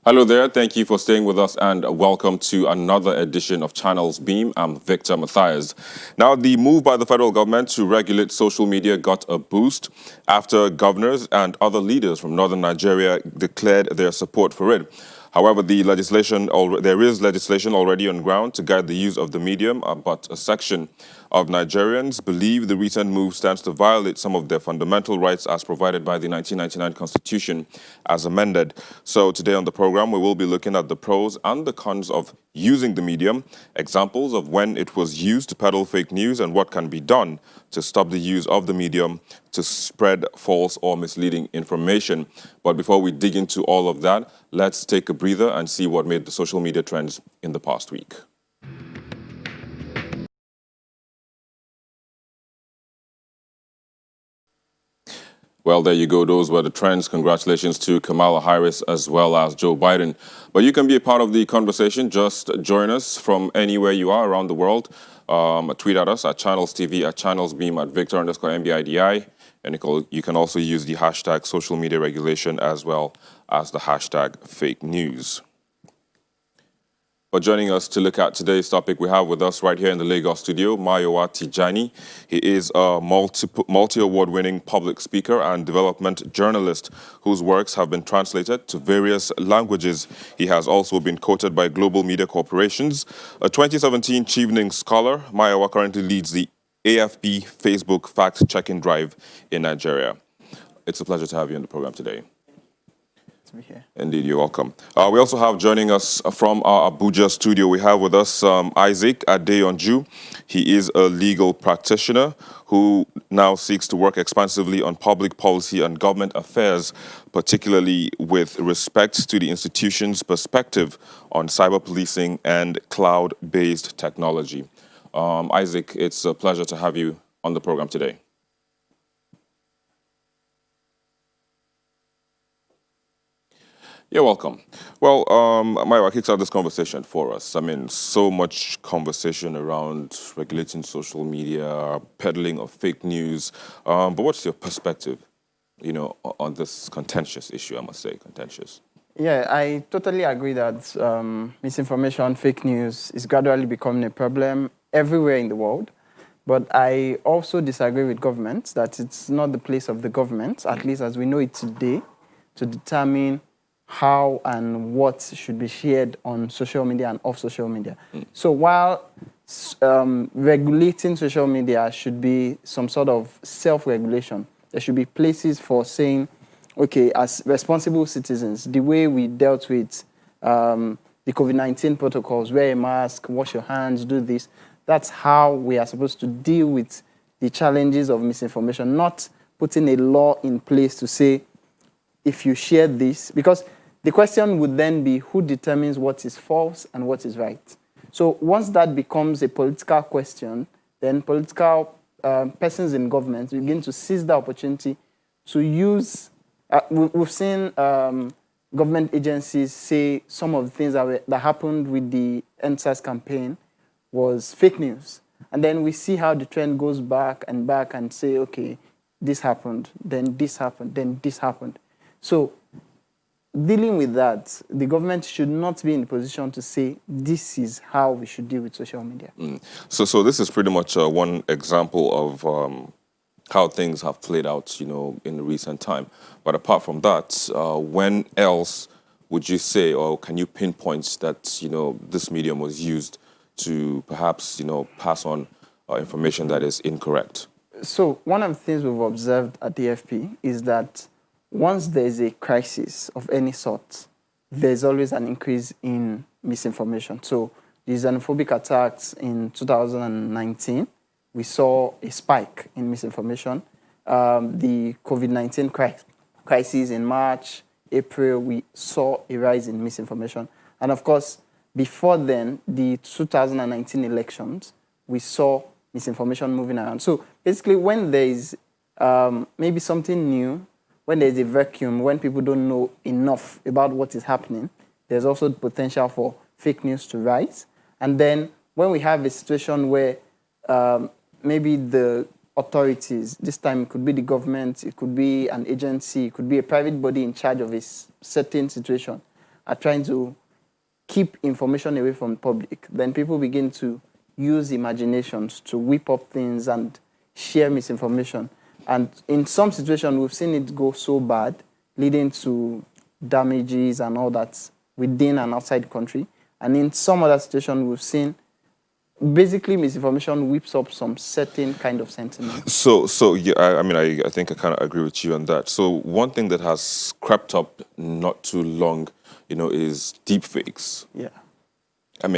Hello there, thank you for staying with us and welcome to another edition of Channels Beam. I'm Victor Matthias. Now, the move by the federal government to regulate social media got a boost after governors and other leaders from northern Nigeria declared their support for it. However, there is legislation already on ground to guide the use of the medium, but a section of Nigerians believe the recent move stands to violate some of their fundamental rights as provided by the 1999 Constitution as amended. So today on the program, we will be looking at the pros and the cons of using the medium, examples of when it was used to peddle fake news and what can be done to stop the use of the medium to spread false or misleading information. But before we dig into all of that, let's take a breather and see what made the social media trends in the past week. Well, there you go. Those were the trends. Congratulations to Kamala Harris as well as Joe Biden. But you can be a part of the conversation. Just join us from anywhere you are around the world. Tweet at us at Channels TV, at Channels Beam, at Victor_MBIDI. And you can also use the hashtag social media regulation as well as the hashtag fake news. But joining us to look at today's topic, we have with us right here in the Lagos studio, Mayowa Tijani. He is a multi-award-winning public speaker and development journalist whose works have been translated to various languages. He has also been quoted by global media corporations. A 2017 Chevening Scholar, Mayowa currently leads the AFP Facebook fact-checking drive in Nigeria. It's a pleasure to have you on the program today. Here. Indeed, you're welcome. We also have joining us from our Abuja studio, we have with us Isaac Adeyonju. He is a legal practitioner who now seeks to work expansively on public policy and government affairs, particularly with respect to the institution's perspective on cyber policing and cloud-based technology. Isaac, it's a pleasure to have you on the program today. You're welcome. Well, Mayowa kicks out this conversation for us. I mean, so much conversation around regulating social media, peddling of fake news. But what's your perspective, on this contentious issue, I must say, contentious? Yeah, I totally agree that misinformation, fake news is gradually becoming a problem everywhere in the world. But I also disagree with governments that it's not the place of the government, at least as we know it today, to determine how and what should be shared on social media and off social media. So while regulating social media should be some sort of self-regulation, there should be places for saying, okay, as responsible citizens, the way we dealt with the COVID-19 protocols, wear a mask, wash your hands, do this, that's how we are supposed to deal with the challenges of misinformation, not putting a law in place to say, if you share this, because the question would then be who determines what is false and what is right. So once that becomes a political question, then political persons in government begin to seize the opportunity to use, we've seen government agencies say some of the things that happened with the NSAS campaign was fake news. And then we see how the trend goes back and say, okay, this happened, then this happened, then this happened. So dealing with that, the government should not be in a position to say, this is how we should deal with social media. So this is pretty much one example of how things have played out, in recent time. But apart from that, when else would you say, or can you pinpoint that, this medium was used to perhaps, pass on information that is incorrect? So one of the things we've observed at the FP is that once there's a crisis of any sort, there's always an increase in misinformation. So the xenophobic attacks in 2019, we saw a spike in misinformation. The COVID-19 crisis in March, April, we saw a rise in misinformation. And of course, before then, the 2019 elections, we saw misinformation moving around. So basically, when there is maybe something new, when there's a vacuum, when people don't know enough about what is happening, there's also the potential for fake news to rise. And then when we have a situation where maybe the authorities, this time it could be the government, it could be an agency, it could be a private body in charge of a certain situation, are trying to keep information away from the public, then people begin to use imaginations to whip up things and share misinformation. And in some situations, we've seen it go so bad, leading to damages and all that within and outside the country. And in some other situations, we've seen basically misinformation whips up some certain kind of sentiment. So yeah, I think I kind of agree with you on that. So one thing that has crept up not too long, is deepfakes. Yeah. And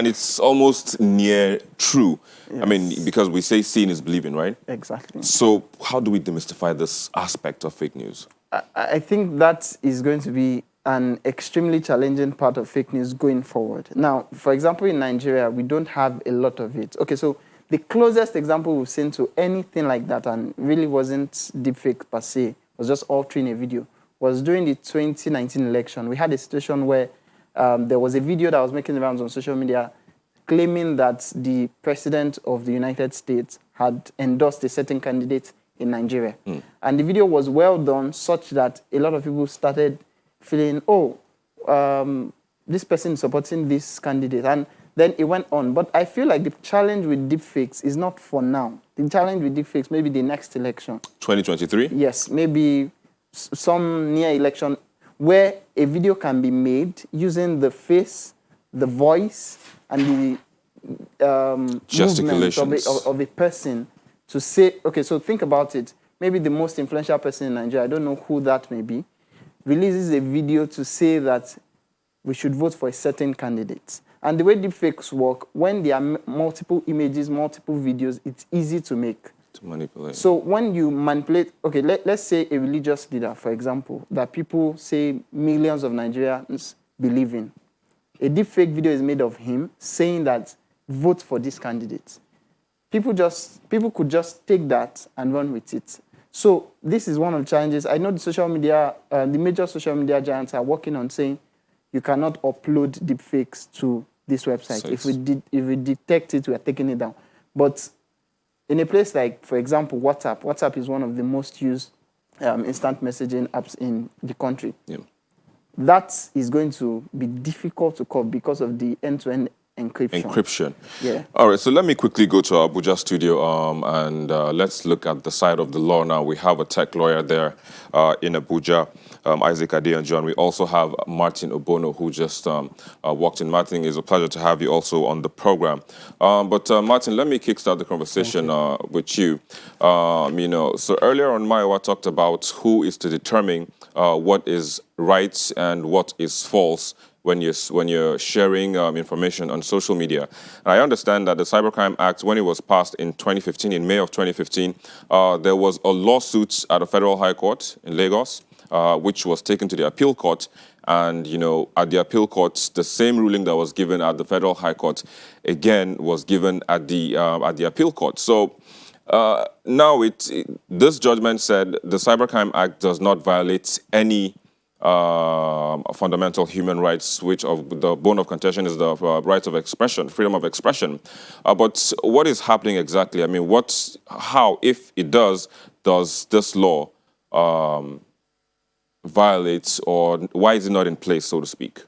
it's almost near true. Yes. Because we say seeing is believing, right? Exactly. So how do we demystify this aspect of fake news? I think that is going to be an extremely challenging part of fake news going forward. Now, for example, in Nigeria, we don't have a lot of it. Okay, so the closest example we've seen to anything like that, and really wasn't deepfake per se, was just altering a video, was during the 2019 election. We had a situation where there was a video that was making the rounds on social media claiming that the president of the United States had endorsed a certain candidate in Nigeria. And the video was well done such that a lot of people started feeling, this person is supporting this candidate. And then it went on. But I feel like the challenge with deepfakes is not for now. The challenge with deepfakes, maybe the next election. 2023? Yes, maybe some near election where a video can be made using the face, the voice, and the movement of a person to say, okay, so think about it. Maybe the most influential person in Nigeria, I don't know who that may be, releases a video to say that we should vote for a certain candidate. And the way deepfakes work, when there are multiple images, multiple videos, it's easy to make. To manipulate. So when you manipulate, okay, let's say a religious leader, for example, that people say millions of Nigerians believe in. A deepfake video is made of him saying that vote for this candidate. People could just take that and run with it. So this is one of the challenges. I know the social media, the major social media giants are working on saying you cannot upload deepfakes to this website. If we detect it, we are taking it down. But in a place like, for example, WhatsApp is one of the most used instant messaging apps in the country. Yeah. That is going to be difficult to cope because of the end-to-end encryption. Yeah. All right, so let me quickly go to our Abuja studio and let's look at the side of the law now. We have a tech lawyer there in Abuja, Isaac Adeyanju, and we also have Martin Obono, who just walked in. Martin, it's a pleasure to have you also on the program. But Martin, let me kickstart the conversation with you. So earlier on, Maiwa talked about who is to determine what is right and what is false when you're sharing information on social media. And I understand that the Cybercrime Act, when it was passed in 2015, in May of 2015, there was a lawsuit at the Federal High Court in Lagos, which was taken to the appeal court. And, at the appeal court, the same ruling that was given at the Federal High Court, again, was given at the appeal court. So now this judgment said the Cybercrime Act does not violate any fundamental human rights, which of the bone of contention is the right of expression, freedom of expression. But what is happening exactly? I mean, how, if it does this law violate, or why is it not in place, so to speak?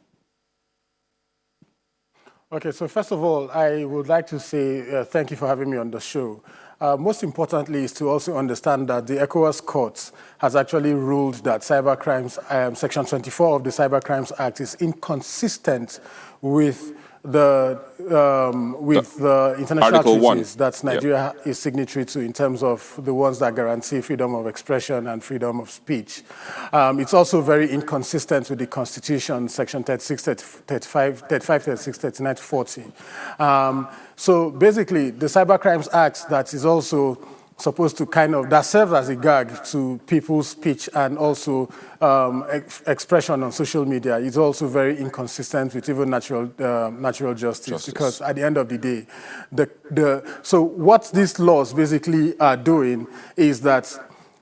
Okay, so first of all, I would like to say thank you for having me on the show. Most importantly is to also understand that the ECOWAS court has actually ruled that cybercrimes, Section 24 of the Cybercrimes Act is inconsistent with the international Article treaties 1. that Nigeria is signatory to in terms of the ones that guarantee freedom of expression and freedom of speech. It's also very inconsistent with the Constitution, Section 36, 35, 36, 39, 40. So basically, the Cybercrimes Act that is also supposed to that serves as a gag to people's speech and also expression on social media is also very inconsistent with even natural justice. Because at the end of the day, so what these laws basically are doing is that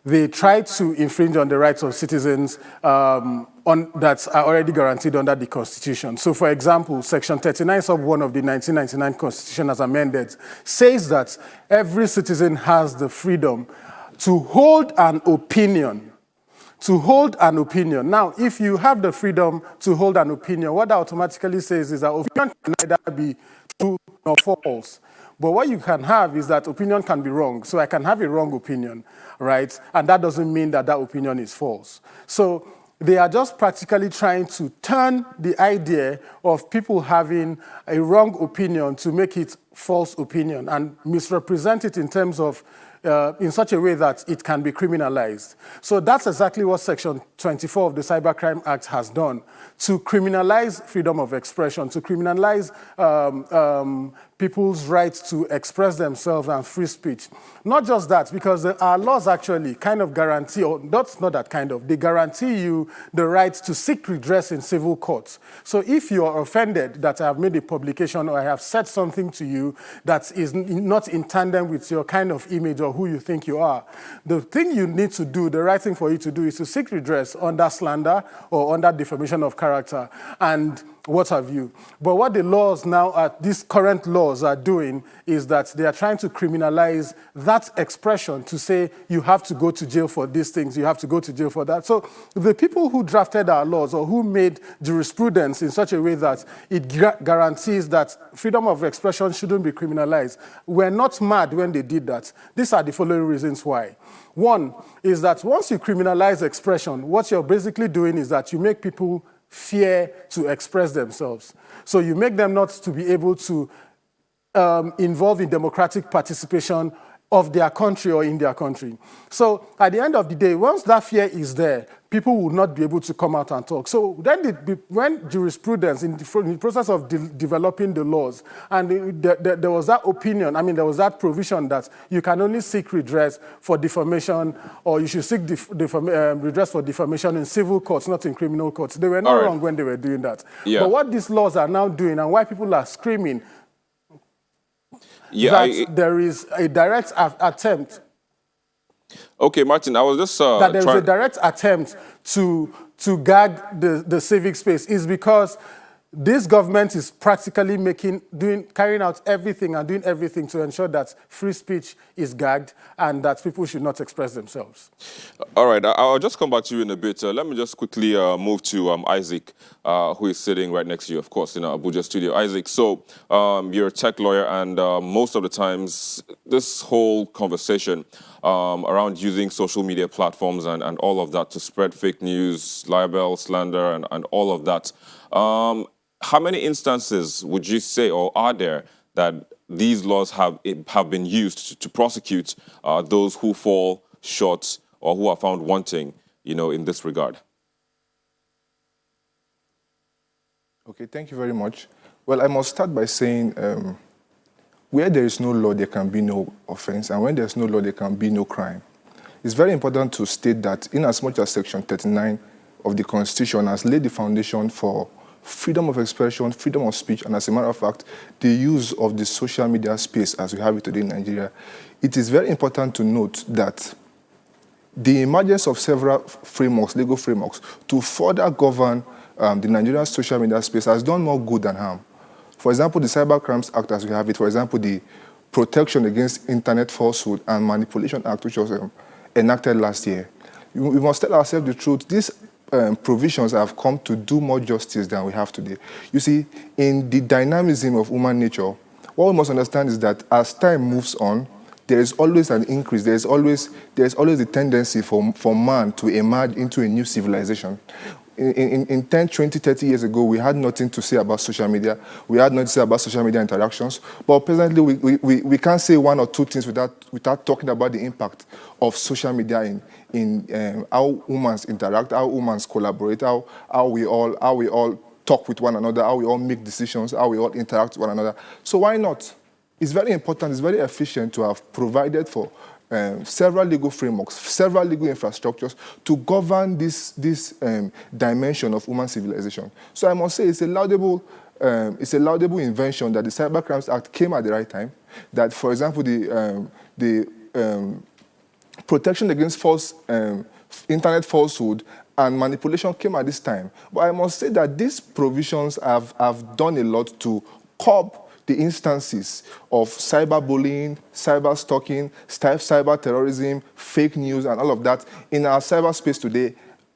they try to infringe on the rights of citizens that are already guaranteed under the Constitution. So, for example, Section 39 sub 1 of the 1999 Constitution as amended says that every citizen has the freedom to hold an opinion, to hold an opinion. Now, if you have the freedom to hold an opinion, what that automatically says is that opinion can neither be true nor false. But what you can have is that opinion can be wrong. So I can have a wrong opinion, right? And that doesn't mean that that opinion is false. So they are just practically trying to turn the idea of people having a wrong opinion to make it false opinion and misrepresent it in terms of in such a way that it can be criminalized. So that's exactly what Section 24 of the Cybercrime Act has done, to criminalize freedom of expression, to criminalize people's rights to express themselves and free speech. Not just that, because our laws actually kind of guarantee, or not that kind of, they guarantee you the right to seek redress in civil courts. So if you are offended that I have made a publication or I have said something to you that is not in tandem with your kind of image or who you think you are, the thing you need to do, the right thing for you to do, is to seek redress under slander or under defamation of character and what have you. But what the laws now, these current laws are doing is that they are trying to criminalize that expression, to say you have to go to jail for these things, you have to go to jail for that. So the people who drafted our laws or who made jurisprudence in such a way that it guarantees that freedom of expression shouldn't be criminalized were not mad when they did that. These are the following reasons why. One is that once you criminalize expression, what you're basically doing is that you make people fear to express themselves. So you make them not to be able to involve in democratic participation of their country or in their country. So at the end of the day, once that fear is there, people will not be able to come out and talk. So then when jurisprudence, in the process of developing the laws, and there was that opinion, there was that provision that you can only seek redress for defamation, or you should seek redress for defamation in civil courts, not in criminal courts. They were not wrong when they were doing that. Yeah. But what these laws are now doing, and why people are screaming, there is a direct attempt. Okay, Martin, I was just that there is a direct attempt to gag the civic space is because this government is practically carrying out everything and doing everything to ensure that free speech is gagged and that people should not express themselves. All right, I'll just come back to you in a bit. Let me just quickly move to Isaac, who is sitting right next to you, of course, in our Abuja studio. Isaac, so you're a tech lawyer, and most of the times this whole conversation around using social media platforms and all of that to spread fake news, libel, slander, and all of that. How many instances would you say, or are there, that these laws have been used to prosecute those who fall short or who are found wanting, in this regard? Okay, thank you very much. Well, I must start by saying where there is no law, there can be no offense, and when there's no law, there can be no crime. It's very important to state that in as much as Section 39 of the Constitution has laid the foundation for freedom of expression, freedom of speech, and as a matter of fact, the use of the social media space as we have it today in Nigeria, it is very important to note that the emergence of several frameworks, legal frameworks, to further govern the Nigerian social media space has done more good than harm. For example, the Cybercrimes Act as we have it, for example, the Protection Against Internet Falsehood and Manipulation Act, which was enacted last year. We must tell ourselves the truth. These provisions have come to do more justice than we have today. You see, in the dynamism of human nature, what we must understand is that as time moves on, there is always an increase. There is always a tendency for man to emerge into a new civilization. In 10, 20, 30 years ago, we had nothing to say about social media. We had nothing to say about social media interactions. But presently, we can't say one or two things without talking about the impact of social media in how humans interact, how humans collaborate, how we all talk with one another, how we all make decisions, how we all interact with one another. So why not? It's very important, it's very efficient to have provided for several legal frameworks, several legal infrastructures to govern this dimension of human civilization. So I must say it's a laudable invention that the Cybercrimes Act came at the right time. That, for example, the Protection Against Internet Falsehood and Manipulation came at this time. But I must say that these provisions have done a lot to curb the instances of cyberbullying, cyber-stalking, cyber-terrorism, fake news, and all of that in our cyberspace today.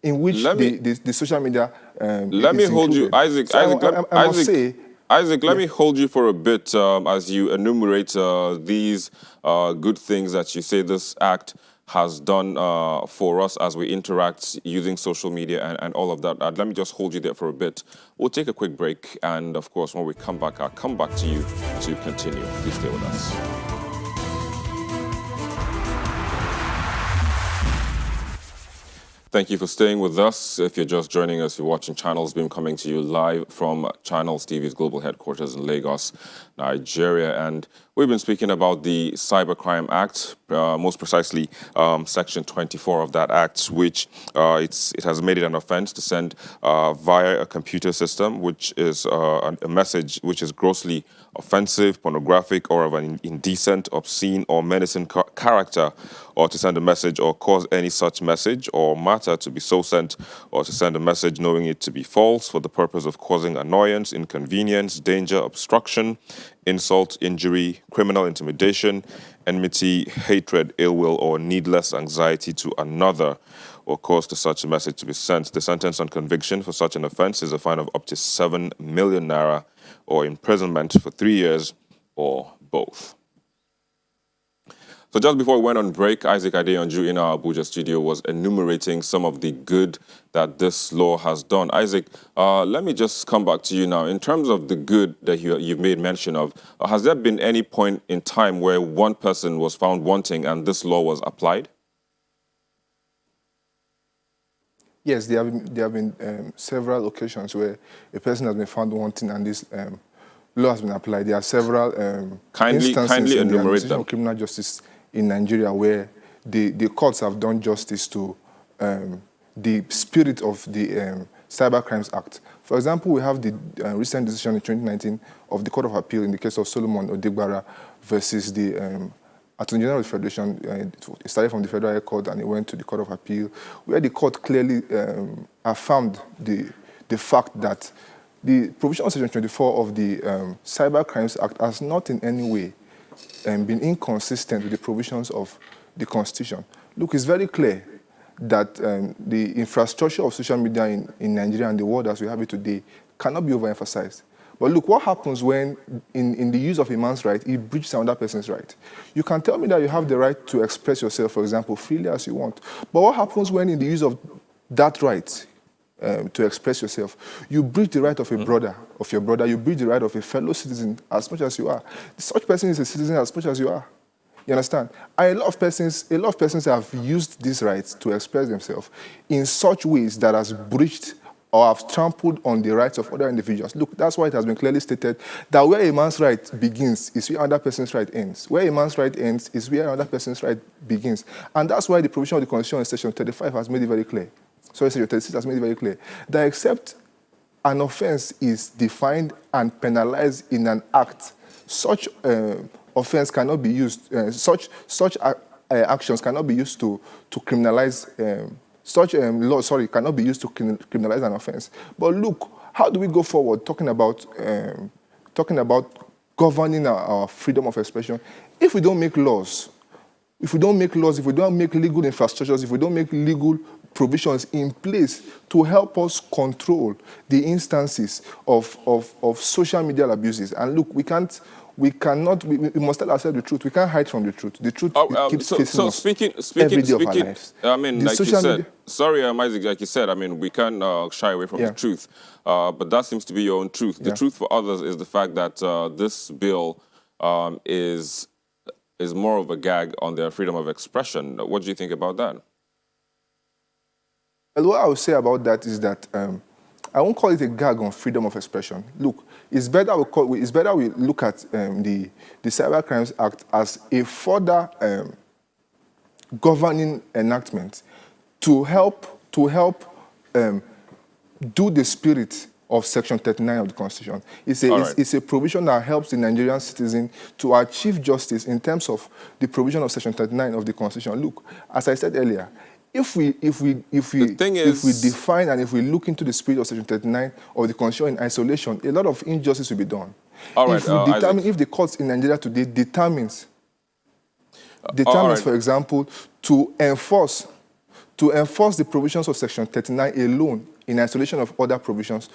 in which the social media let is me hold you, included. Isaac. So Isaac, I must say, Isaac, let me hold you for a bit as you enumerate these good things that you say this act has done for us as we interact using social media and all of that. Let me just hold you there for a bit. We'll take a quick break, and of course, when we come back, I'll come back to you to continue. Please stay with us. Thank you for staying with us. If you're just joining us, you're watching Channels Beam, coming to you live from Channels TV's global headquarters in Lagos, Nigeria. And we've been speaking about the Cybercrime Act, most precisely Section 24 of that act, which it has made it an offense to send via a computer system, which is a message which is grossly offensive, pornographic, or of an indecent, obscene, or menacing character, or to send a message or cause any such message or matter to be so sent, or to send a message knowing it to be false for the purpose of causing annoyance, inconvenience, danger, obstruction, insult, injury, criminal intimidation, enmity, hatred, ill will, or needless anxiety to another, or cause to such a message to be sent. The sentence on conviction for such an offense is a fine of up to 7 million naira or imprisonment for 3 years or both. So just before we went on break, Isaac Adeyanju in our Abuja studio was enumerating some of the good that this law has done. Isaac, let me just come back to you now. In terms of the good that you've made mention of, has there been any point in time where one person was found wanting and this law was applied? Yes, there have been several occasions where a person has been found wanting and this law has been applied. There are several instances in the administration of criminal justice in Nigeria where the courts have done justice to the spirit of the Cybercrimes Act. For example, we have the recent decision in 2019 of the Court of Appeal in the case of Solomon Odegbara versus the Attorney General of the Federation. It started from the Federal High Court and it went to the Court of Appeal, where the court clearly affirmed the fact that the provision of Section 24 of the Cybercrimes Act has not in any way been inconsistent with the provisions of the Constitution. Look, it's very clear that the infrastructure of social media in Nigeria and the world as we have it today cannot be overemphasized. But look, what happens when, in the use of a man's right, he breaches another person's right? You can tell me that you have the right to express yourself, for example, freely as you want. But what happens when, in the use of that right to express yourself, you breach the right of a brother, of your brother, you breach the right of a fellow citizen as much as you are? Such person is a citizen as much as you are. You understand? And a lot of persons have used these rights to express themselves in such ways that has breached or have trampled on the rights of other individuals. Look, that's why it has been clearly stated that where a man's right begins is where another person's right ends. Where a man's right ends is where another person's right begins. And that's why the provision of the Constitution in Section 35 has made it very clear. Sorry, Section 36 has made it very clear that except an offense is defined and penalized in an act, such offense cannot be used, such actions cannot be used to criminalize such law, cannot be used to criminalize an offense. But look, how do we go forward talking about governing our freedom of expression if we don't make laws? If we don't make laws, if we don't make legal infrastructures, if we don't make legal provisions in place to help us control the instances of social media abuses. And look, we must tell ourselves the truth. We can't hide from the truth. The truth keeps facing us every day of our lives. I mean, like you said, sorry, Isaac, like you said, I mean, we can't shy away from the truth. But that seems to be your own truth. The truth for others is the fact that this bill is more of a gag on their freedom of expression. What do you think about that? Well, what I would say about that is that I won't call it a gag on freedom of expression. Look, it's better we look at the Cybercrimes Act as a further governing enactment to help do the spirit of Section 39 of the Constitution. It's a provision that helps the Nigerian citizen to achieve justice in terms of the provision of Section 39 of the Constitution. Look, as I said earlier, if we define and if we look into the spirit of Section 39 of the Constitution in isolation, a lot of injustice will be done. If the courts in Nigeria today determines, for example, to enforce to enforce the provisions of Section 39 alone, in isolation of other provisions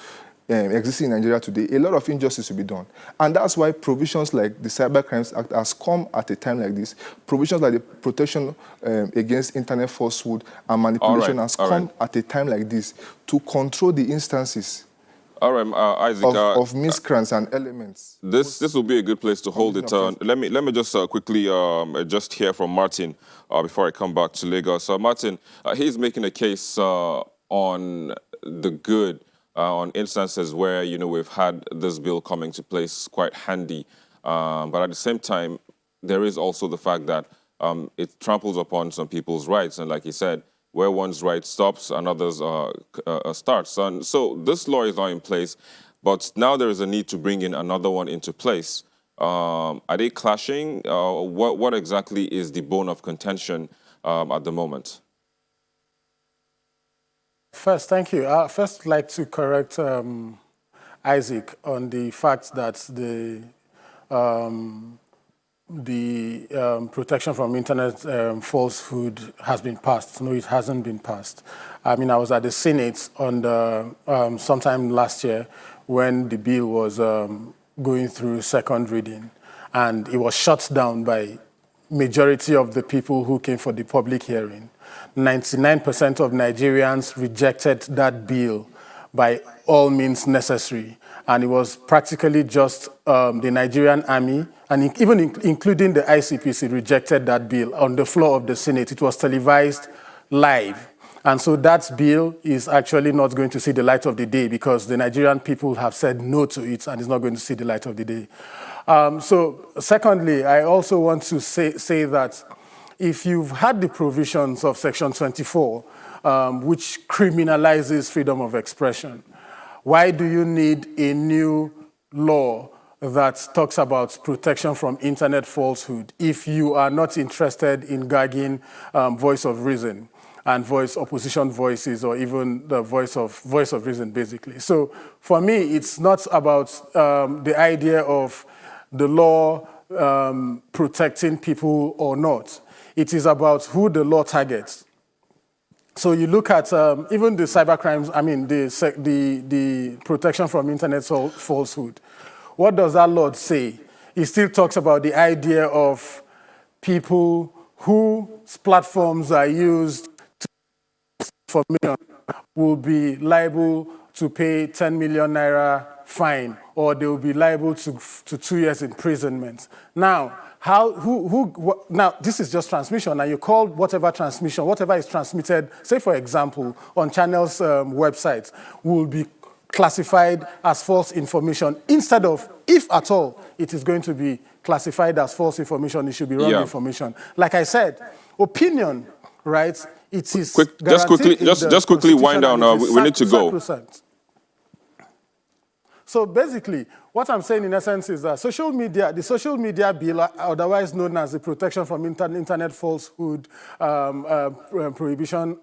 existing in Nigeria today, a lot of injustice will be done. And that's why provisions like the Cybercrimes Act has come at a time like this. Provisions like the Protection Against Internet Falsehood and Manipulation has come at a time like this to control the instances Isaac, of miscreants and elements. This will be a good place to hold it. Let me just quickly just hear from Martin before I come back to Lagos. Martin, he's making a case on the good, on instances where we've had this bill come into place quite handy, but at the same time, there is also the fact that it tramples upon some people's rights, and like he said, where one's right stops, another's starts. And so this law is now in place, but now there is a need to bring in another one into place. Are they clashing? What exactly is the bone of contention at the moment? First, thank you. First, I'd like to correct Isaac on the fact that the Protection from Internet Falsehood has been passed. No, it hasn't been passed. I mean, I was at the Senate on the, sometime last year when the bill was going through second reading, and it was shut down by majority of the people who came for the public hearing. 99% of Nigerians rejected that bill by all means necessary. And it was practically just the Nigerian army, and even including the ICPC, rejected that bill on the floor of the Senate. It was televised live. And so that bill is actually not going to see the light of the day because the Nigerian people have said no to it and it's not going to see the light of the day. So secondly, I also want to say that if you've had the provisions of Section 24, which criminalizes freedom of expression, why do you need a new law that talks about protection from internet falsehood if you are not interested in gagging voice of reason and opposition voices, or even the voice of reason, basically? So for me, it's not about the idea of the law protecting people or not. It is about who the law targets. So you look at even the cybercrimes, I mean, the protection from internet falsehood. What does that law say? It still talks about the idea of people whose platforms are used to information will be liable to pay 10 million naira fine, or they will be liable to 2 years imprisonment. Now, now, this is just transmission, and you call whatever is transmitted, say for example, on channels' websites, will be classified as false information instead of, if at all, it is going to be classified as false information, it should be wrong information. Like I said, opinion, right? It is just quickly wind down. We need to go. So basically, what I'm saying in essence is that the social media bill, otherwise known as the Protection from Internet Falsehood Prohibition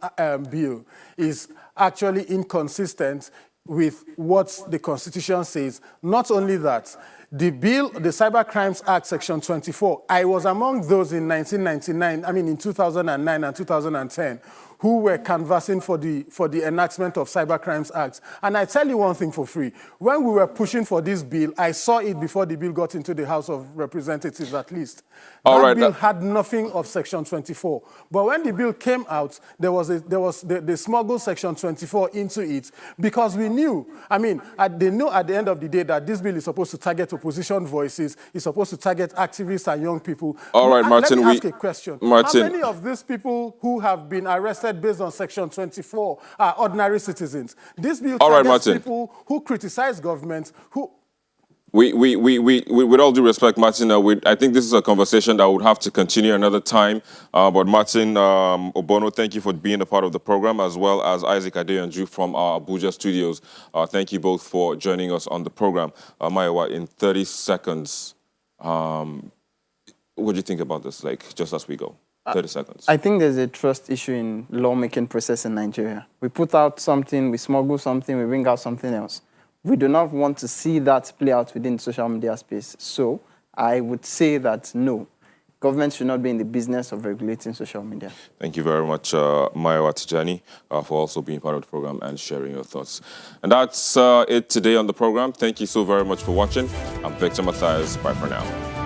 Bill, is actually inconsistent with what the Constitution says. Not only that, the bill, the Cybercrimes Act, Section 24, I was among those in 1999, I mean in 2009 and 2010, who were canvassing for the enactment of Cybercrimes Act. And I tell you one thing for free. When we were pushing for this bill, I saw it before the bill got into the House of Representatives, at least. That bill had nothing of Section 24. But when the bill came out, they smuggled Section 24 into it because we knew, I mean, they knew at the end of the day that this bill is supposed to target opposition voices, it's supposed to target activists and young people. All right, Martin, let me ask a question. Martin, how many of these people who have been arrested based on Section 24 are ordinary citizens? This bill targets people who criticize government, who... With all due respect, Martin, I think this is a conversation that would have to continue another time. But Martin Obono, thank you for being a part of the program, as well as Isaac Adeyanju from our Abuja studios. Thank you both for joining us on the program. Mayowa, in 30 seconds, what do you think about this, like, just as we go? 30 seconds. I think there's a trust issue in lawmaking process in Nigeria. We put out something, we smuggle something, we bring out something else. We do not want to see that play out within the social media space. So I would say that no, government should not be in the business of regulating social media. Thank you very much, Mayowa Tijani, for also being part of the program and sharing your thoughts. And that's it today on the program. Thank you so very much for watching. I'm Victor Matthias. Bye for now.